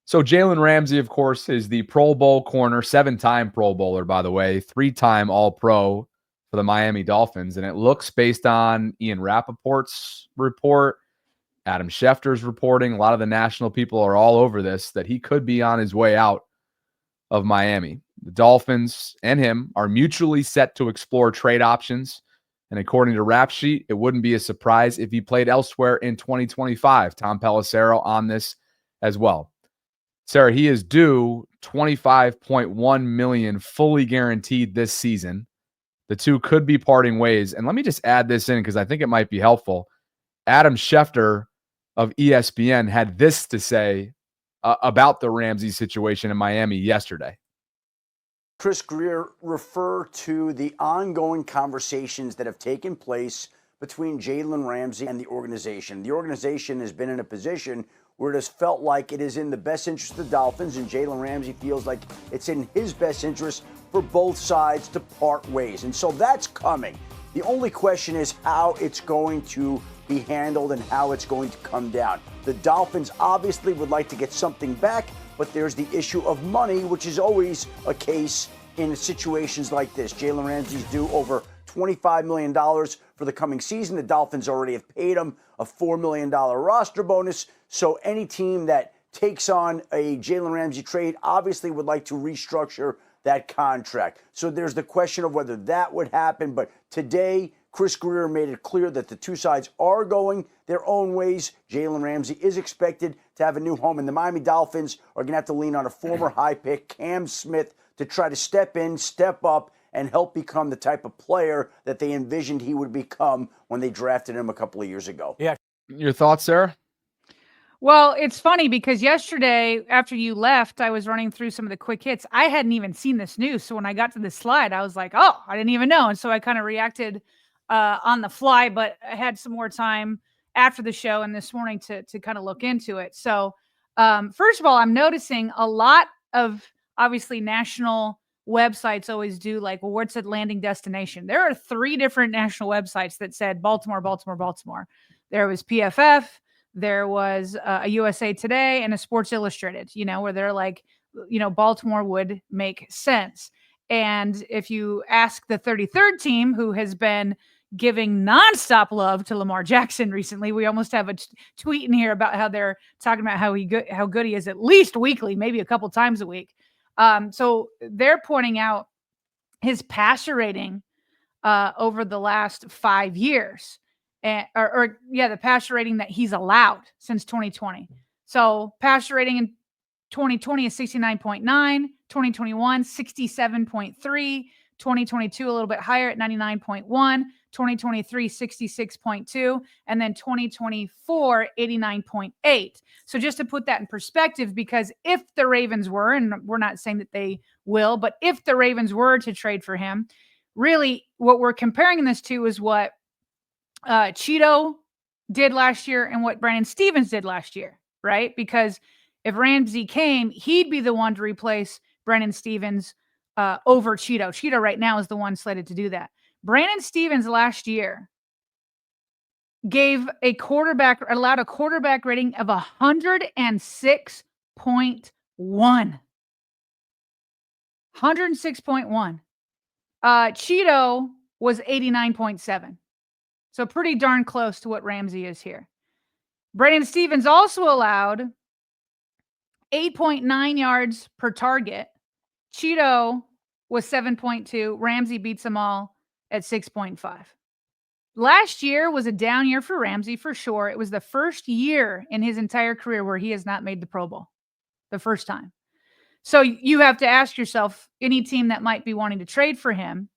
So Jalen Ramsey, of course, is the Pro Bowl corner, 7-time Pro Bowler, by the way, 3-time All-Pro for the Miami Dolphins. And it looks, based on Ian Rappaport's report, Adam Schefter's reporting, a lot of the national people are all over this, that he could be on his way out of Miami. The Dolphins and him are mutually set to explore trade options. And according to Rap Sheet, it wouldn't be a surprise if he played elsewhere in 2025. Tom Pelissero on this as well. Sarah, he is due $25.1 million fully guaranteed this season. The two could be parting ways. And let me just add this in because I think it might be helpful. Adam Schefter of ESPN had this to say about the Ramsey situation in Miami yesterday. Chris Grier referred to the ongoing conversations that have taken place between Jalen Ramsey and the organization. The organization has been in a position where it has felt like it is in the best interest of the Dolphins, and Jalen Ramsey feels like it's in his best interest for both sides to part ways. And so that's coming. The only question is how it's going to be handled and how it's going to come down. The Dolphins obviously would like to get something back, but there's the issue of money, which is always a case in situations like this. Jalen Ramsey's due over $25 million for the coming season. The Dolphins already have paid him a $4 million roster bonus. So any team that takes on a Jalen Ramsey trade obviously would like to restructure that contract. So there's the question of whether that would happen. But today, Chris Grier made it clear that the two sides are going their own ways. Jalen Ramsey is expected to have a new home, and the Miami Dolphins are going to have to lean on a former high pick, Cam Smith, to try to step in, step up, and help become the type of player that they envisioned he would become when they drafted him a couple of years ago. Yeah. Your thoughts, Sarah? Well, it's funny because yesterday after you left, I was running through some of the quick hits. I hadn't even seen this news. So when I got to this slide, I was like, oh, I didn't even know. And so I kind of reacted on the fly, but I had some more time after the show and this morning to kind of look into it. So first of all, I'm noticing a lot of obviously national websites always do like, well, what's the landing destination? There are 3 different national websites that said Baltimore, Baltimore, Baltimore. There was PFF. There was a USA Today and a Sports Illustrated, where they're like, Baltimore would make sense. And if you ask the 33rd team, who has been giving nonstop love to Lamar Jackson recently, we almost have a tweet in here about how they're talking about how good he is at least weekly, maybe a couple times a week. So they're pointing out his passer rating over the last 5 years. The passer rating that he's allowed since 2020. So passer rating in 2020 is 69.9, 2021, 67.3, 2022, a little bit higher at 99.1, 2023, 66.2, and then 2024, 89.8. So just to put that in perspective, because if the Ravens were, and we're not saying that they will, but if the Ravens were to trade for him, really what we're comparing this to is what Cheeto did last year and what Brandon Stevens did last year, right? Because if Ramsey came, he'd be the one to replace Brandon Stevens over Cheeto. Cheeto right now is the one slated to do that. Brandon Stevens last year allowed a quarterback rating of 106.1. 106.1. Cheeto was 89.7. So pretty darn close to what Ramsey is here. Brandon Stevens also allowed 8.9 yards per target. Cheeto was 7.2. Ramsey beats them all at 6.5. Last year was a down year for Ramsey for sure. It was the first year in his entire career where he has not made the Pro Bowl. The first time. So you have to ask yourself, any team that might be wanting to trade for him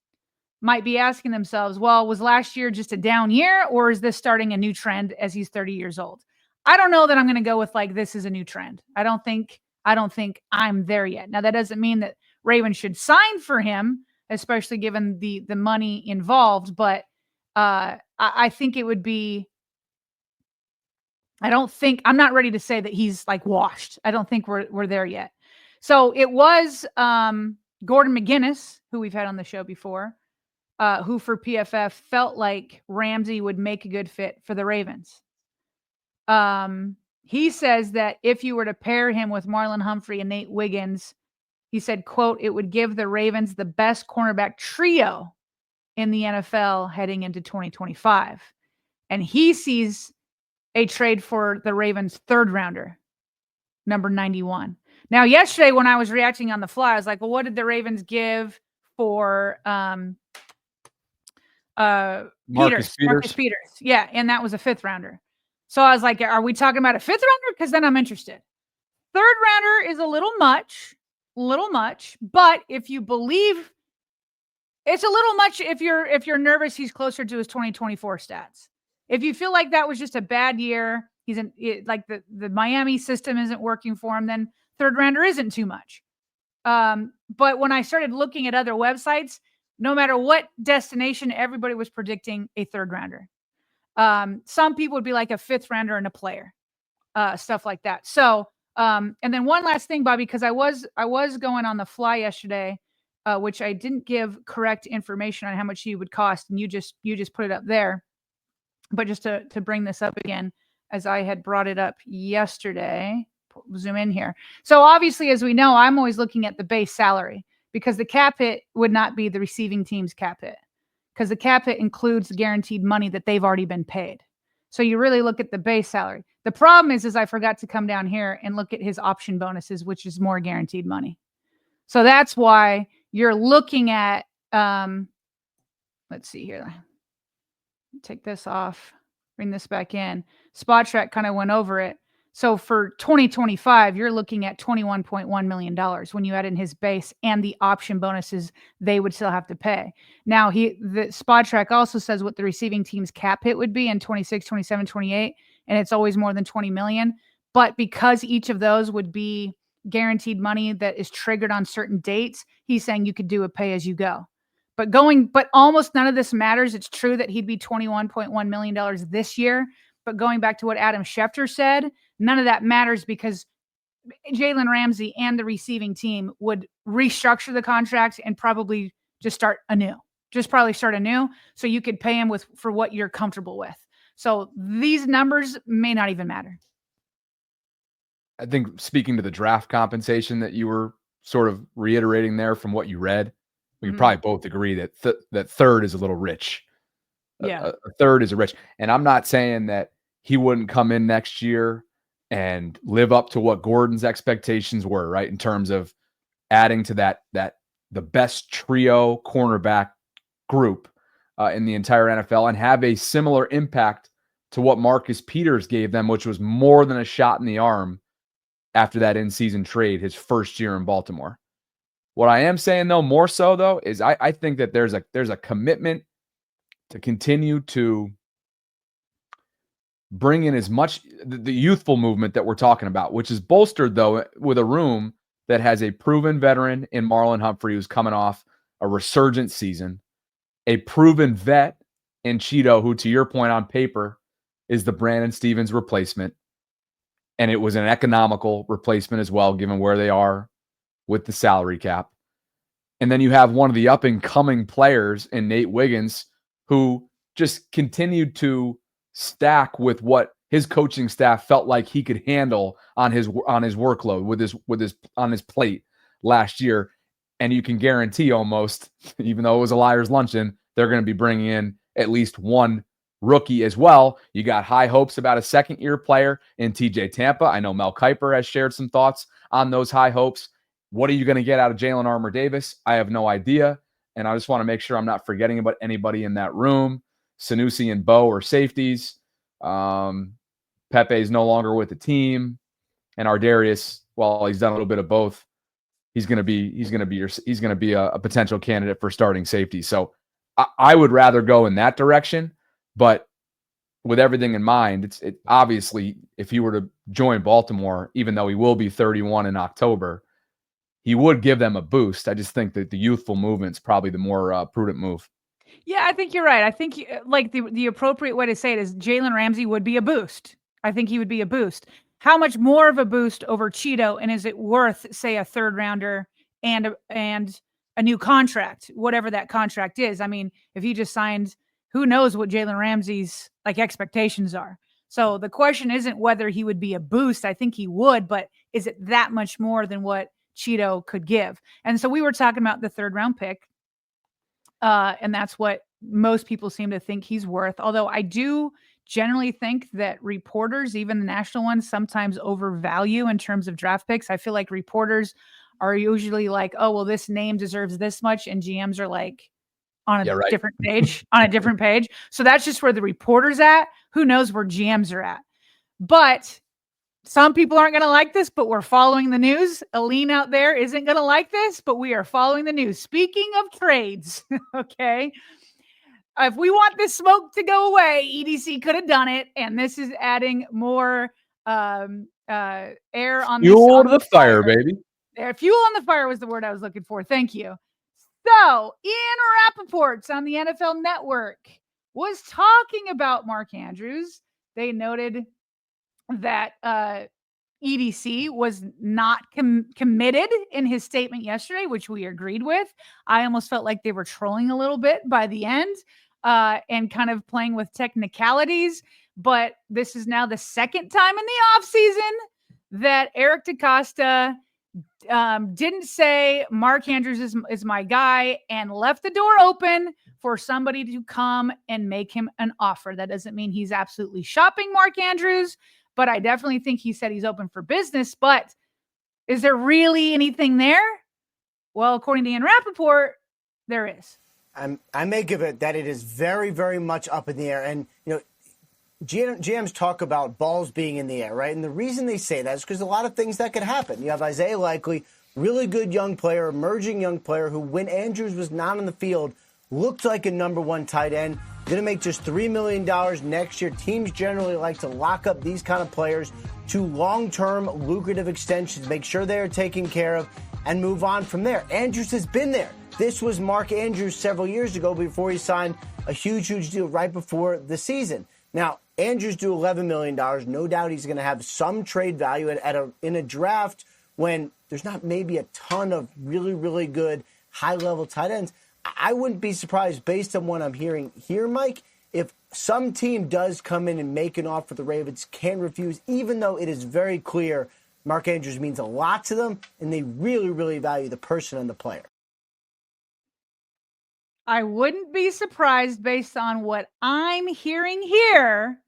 might be asking themselves, well, was last year just a down year, or is this starting a new trend as he's 30 years old? I don't know that I'm going to go with like, this is a new trend. I don't think I'm there yet. Now, that doesn't mean that Ravens should sign for him, especially given the money involved. But I think it would be, I'm not ready to say that he's like washed. I don't think we're there yet. So it was Gordon McGinnis, who we've had on the show before, who for PFF felt like Ramsey would make a good fit for the Ravens. he says that if you were to pair him with Marlon Humphrey and Nate Wiggins, he said, quote, it would give the Ravens the best cornerback trio in the NFL heading into 2025. And he sees a trade for the Ravens' third rounder, number 91. Now, yesterday when I was reacting on the fly, I was like, well, what did the Ravens give for Marcus Peters. Yeah, and that was a fifth rounder. So I was like, are we talking about a fifth rounder? Because then I'm interested. Third rounder is a little much, but if you believe it's a little much if you're nervous he's closer to his 2024 stats. If you feel like that was just a bad year, like the Miami system isn't working for him, then third rounder isn't too much. But when I started looking at other websites, no matter what destination, everybody was predicting a third rounder. Some people would be like a fifth rounder and a player, stuff like that. So, and then one last thing, Bobby, because I was going on the fly yesterday, which I didn't give correct information on how much he would cost, and you just put it up there. But just to bring this up again, as I had brought it up yesterday, zoom in here. So obviously, as we know, I'm always looking at the base salary because the cap hit would not be the receiving team's cap hit because the cap hit includes the guaranteed money that they've already been paid. So you really look at the base salary. The problem is I forgot to come down here and look at his option bonuses, which is more guaranteed money. So that's why you're looking at, let's see here. Take this off, bring this back in. Spot Track kind of went over it. So for 2025, you're looking at $21.1 million when you add in his base and the option bonuses they would still have to pay. Now, the Spot Track also says what the receiving team's cap hit would be in 26, 27, 28, and it's always more than 20 million. But because each of those would be guaranteed money that is triggered on certain dates, he's saying you could do a pay as you go. But almost none of this matters. It's true that he'd be $21.1 million this year. But going back to what Adam Schefter said, none of that matters because Jalen Ramsey and the receiving team would restructure the contract and probably just start anew. So you could pay him for what you're comfortable with. So these numbers may not even matter. I think speaking to the draft compensation that you were sort of reiterating there from what you read, we probably both agree that that third is a little rich. Yeah. A third is a rich. And I'm not saying that he wouldn't come in next year and live up to what Gordon's expectations were, right? In terms of adding to that the best trio cornerback group in the entire NFL and have a similar impact to what Marcus Peters gave them, which was more than a shot in the arm after that in-season trade, his first year in Baltimore. What I am saying, though, more so, though, is I think that there's a commitment to continue to bring in as much the youthful movement that we're talking about, which is bolstered, though, with a room that has a proven veteran in Marlon Humphrey who's coming off a resurgent season, a proven vet in Cheeto, who, to your point on paper, is the Brandon Stevens replacement. And it was an economical replacement as well, given where they are with the salary cap. And then you have one of the up-and-coming players in Nate Wiggins, who just continued to stack with what his coaching staff felt like he could handle on his workload on his plate last year. And you can guarantee almost, even though it was a liar's luncheon, they're going to be bringing in at least one rookie as well. You got high hopes about a second-year player in TJ Tampa. I know Mel Kiper has shared some thoughts on those high hopes. What are you going to get out of Jalen Armour-Davis? I have no idea. And I just want to make sure I'm not forgetting about anybody in that room. Sanusi and Bo are safeties. Pepe is no longer with the team. And Ardarius, well, he's done a little bit of both. He's going to be a potential candidate for starting safety. So I would rather go in that direction. But with everything in mind, it obviously, if he were to join Baltimore, even though he will be 31 in October, he would give them a boost. I just think that the youthful movement's probably the more prudent move. Yeah, I think you're right. I think like the appropriate way to say it is Jalen Ramsey would be a boost. I think he would be a boost. How much more of a boost over Cheeto, and is it worth, say, a third rounder and a new contract, whatever that contract is? I mean, if he just signed, who knows what Jalen Ramsey's like expectations are. So the question isn't whether he would be a boost. I think he would, but is it that much more than what Cheeto could give? And so we were talking about the 3rd round pick. And that's what most people seem to think he's worth. Although I do generally think that reporters, even the national ones, sometimes overvalue in terms of draft picks. I feel like reporters are usually like, oh, well, this name deserves this much. And GMs are like on a different page, on a different page. So that's just where the reporter's at. Who knows where GMs are at? But some people aren't going to like this, but we're following the news. Aline out there isn't going to like this, but we are following the news. Speaking of trades, okay, if we want this smoke to go away, EDC could have done it, and this is adding more air on fuel to the fire, baby. Fuel on the fire was the word I was looking for. Thank you. So, Ian Rappaport's on the NFL Network was talking about Mark Andrews. They noted that EDC was not committed in his statement yesterday, which we agreed with. I almost felt like they were trolling a little bit by the end and kind of playing with technicalities. But this is now the 2nd time in the offseason that Eric DeCosta didn't say Mark Andrews is my guy and left the door open for somebody to come and make him an offer. That doesn't mean he's absolutely shopping Mark Andrews, but I definitely think he said he's open for business. But is there really anything there? Well, according to Ian Rappaport, there is. I may give it that it is very, very much up in the air. And, GMs talk about balls being in the air, right? And the reason they say that is because a lot of things that could happen. You have Isaiah Likely, really good young player, emerging young player who, when Andrews was not on the field, looked like a number 1 tight end. Going to make just $3 million next year. Teams generally like to lock up these kind of players to long-term lucrative extensions, make sure they are taken care of, and move on from there. Andrews has been there. This was Mark Andrews several years ago before he signed a huge deal right before the season. Now, Andrews do $11 million. No doubt he's going to have some trade value in a draft when there's not maybe a ton of really good high-level tight ends. I wouldn't be surprised, based on what I'm hearing here, Mike, if some team does come in and make an offer the Ravens can't refuse, even though it is very clear Mark Andrews means a lot to them and they really value the person and the player. I wouldn't be surprised, based on what I'm hearing here,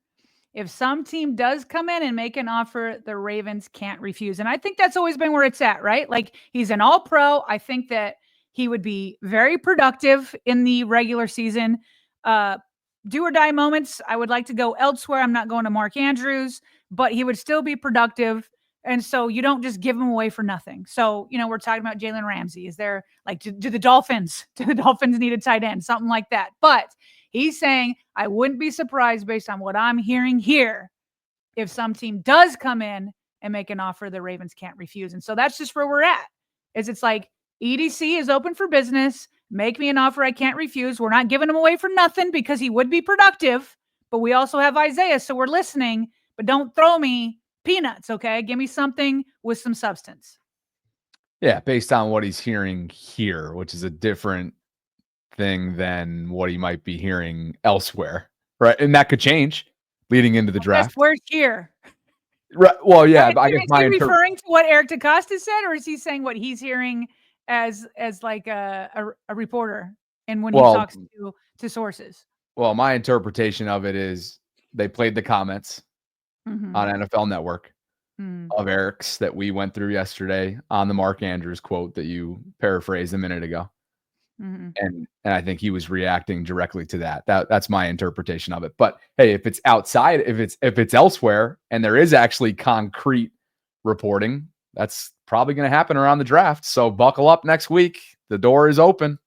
if some team does come in and make an offer the Ravens can't refuse. And I think that's always been where it's at, right? Like, he's an all-pro. I think that he would be very productive in the regular season. Do or die moments, I would like to go elsewhere. I'm not going to Mark Andrews, but he would still be productive. And so you don't just give him away for nothing. So, we're talking about Jalen Ramsey. Is there, like, do the Dolphins need a tight end? Something like that. But he's saying, I wouldn't be surprised, based on what I'm hearing here, if some team does come in and make an offer the Ravens can't refuse. And so that's just where we're at. It's like, EDC is open for business. Make me an offer I can't refuse. We're not giving him away for nothing because he would be productive. But we also have Isaiah, so we're listening. But don't throw me peanuts, okay? Give me something with some substance. Yeah, based on what he's hearing here, which is a different thing than what he might be hearing elsewhere, right? And that could change leading into the draft. Where's here? Right. Well, yeah. Is he referring to what Eric DeCosta said, or is he saying what he's hearing as like a reporter and when he talks to sources? Well, my interpretation of it is they played the comments on NFL Network of Eric's that we went through yesterday on the Mark Andrews quote that you paraphrased a minute ago. And I think he was reacting directly to that. That's my interpretation of it. But hey, if it's outside, if it's elsewhere, and there is actually concrete reporting, that's probably going to happen around the draft. So buckle up next week. The door is open.